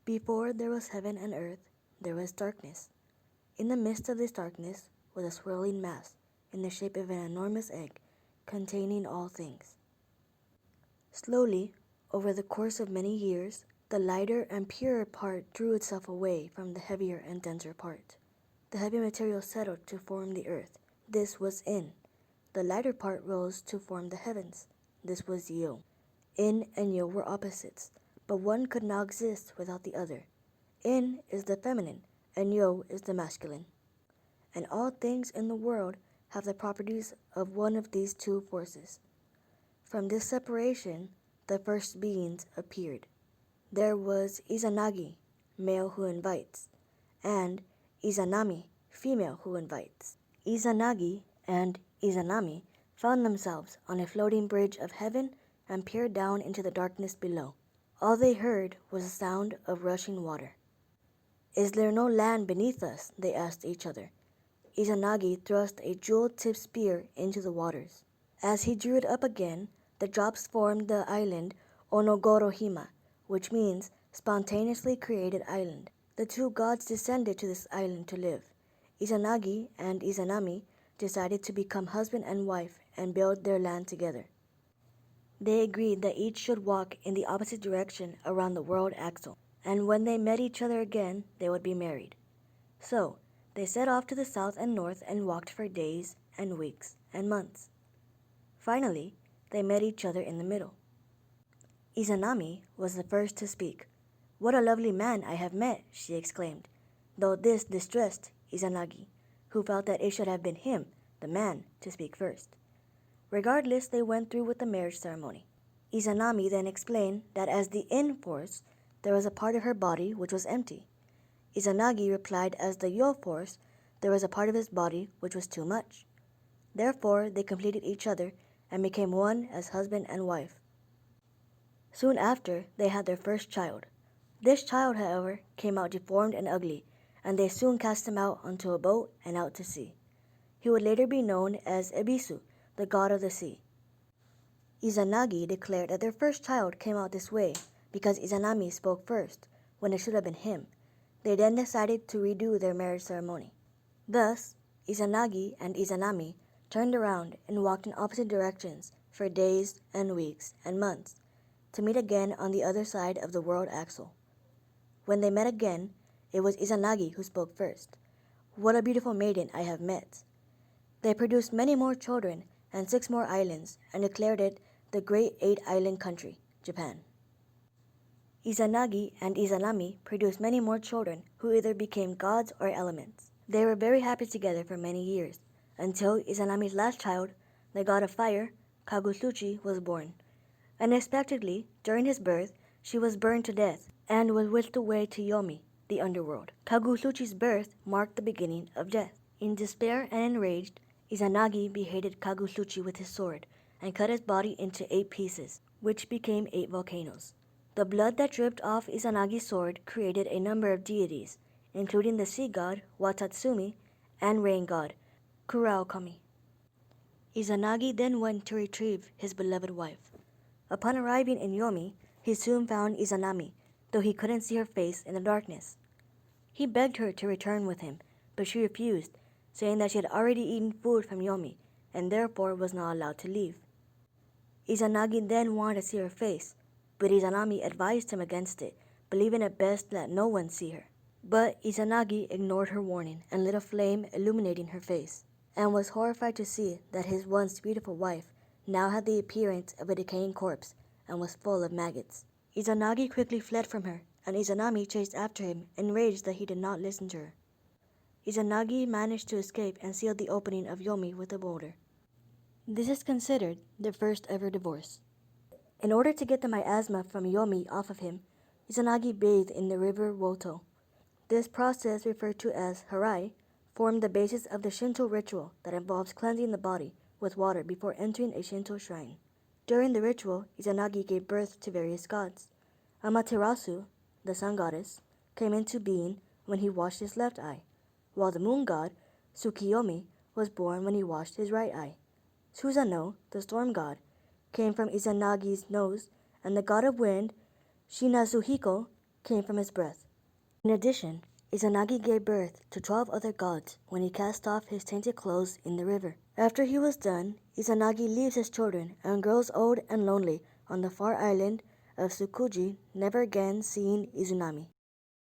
Before there was heaven and earth, there was darkness. In the midst of this darkness was a swirling mass in the shape of an enormous egg containing all things. Slowly, over the course of many years, the lighter and purer part drew itself away from the heavier and denser part. The heavy material settled to form the earth. This was In. The lighter part rose to form the heavens. This was Yo. In and Yo were opposites, but one could not exist without the other. In is the feminine, and Yo is the masculine. And all things in the world have the properties of one of these two forces. From this separation, the first beings appeared. There was Izanagi, male who invites, and Izanami, female who invites. Izanagi and Izanami found themselves on a floating bridge of heaven and peered down into the darkness below. All they heard was the sound of rushing water. "Is there no land beneath us?" they asked each other. Izanagi thrust a jewel-tipped spear into the waters. As he drew it up again, the drops formed the island Onogorohima, which means spontaneously created island. The two gods descended to this island to live. Izanagi and Izanami decided to become husband and wife and build their land together. They agreed that each should walk in the opposite direction around the world axle, and when they met each other again, they would be married. So, they set off to the south and north and walked for days and weeks and months. Finally, they met each other in the middle. Izanami was the first to speak. "What a lovely man I have met," she exclaimed, though this distressed Izanagi, who felt that it should have been him, the man, to speak first. Regardless, they went through with the marriage ceremony. Izanami then explained that as the In force, there was a part of her body which was empty. Izanagi replied as the Yo force, there was a part of his body which was too much. Therefore, they completed each other and became one as husband and wife. Soon after, they had their first child. This child, however, came out deformed and ugly, and they soon cast him out onto a boat and out to sea. He would later be known as Ebisu, the god of the sea. Izanagi declared that their first child came out this way because Izanami spoke first, when it should have been him. They then decided to redo their marriage ceremony. Thus, Izanagi and Izanami turned around and walked in opposite directions for days and weeks and months, to meet again on the other side of the world axle. When they met again, it was Izanagi who spoke first. "What a beautiful maiden I have met." They produced many more children and 6 more islands and declared it the Great 8-Island Country, Japan. Izanagi and Izanami produced many more children who either became gods or elements. They were very happy together for many years, until Izanami's last child, the god of fire, Kagutsuchi, was born. Unexpectedly, during his birth, she was burned to death and was whisked away to Yomi, the underworld. Kagutsuchi's birth marked the beginning of death. In despair and enraged, Izanagi beheaded Kagutsuchi with his sword and cut his body into 8 pieces, which became 8 volcanoes. The blood that dripped off Izanagi's sword created a number of deities, including the sea god, Watatsumi, and rain god, Kuraokami. Izanagi then went to retrieve his beloved wife. Upon arriving in Yomi, he soon found Izanami, though he couldn't see her face in the darkness. He begged her to return with him, but she refused, saying that she had already eaten food from Yomi, and therefore was not allowed to leave. Izanagi then wanted to see her face, but Izanami advised him against it, believing it best that no one see her. But Izanagi ignored her warning and lit a flame illuminating her face, and was horrified to see that his once beautiful wife now had the appearance of a decaying corpse and was full of maggots. Izanagi quickly fled from her, and Izanami chased after him, enraged that he did not listen to her. Izanagi managed to escape and sealed the opening of Yomi with a boulder. This is considered their first ever divorce. In order to get the miasma from Yomi off of him, Izanagi bathed in the river Woto. This process, referred to as harai, formed the basis of the Shinto ritual that involves cleansing the body with water before entering a Shinto shrine. During the ritual, Izanagi gave birth to various gods. Amaterasu, the sun goddess, came into being when he washed his left eye, while the moon god, Tsukiyomi, was born when he washed his right eye. Susanoo, the storm god, came from Izanagi's nose, and the god of wind, Shinazuhiko, came from his breath. In addition, Izanagi gave birth to 12 other gods when he cast off his tainted clothes in the river. After he was done, Izanagi leaves his children and grows old and lonely on the far island of Tsukuji, never again seeing Izunami.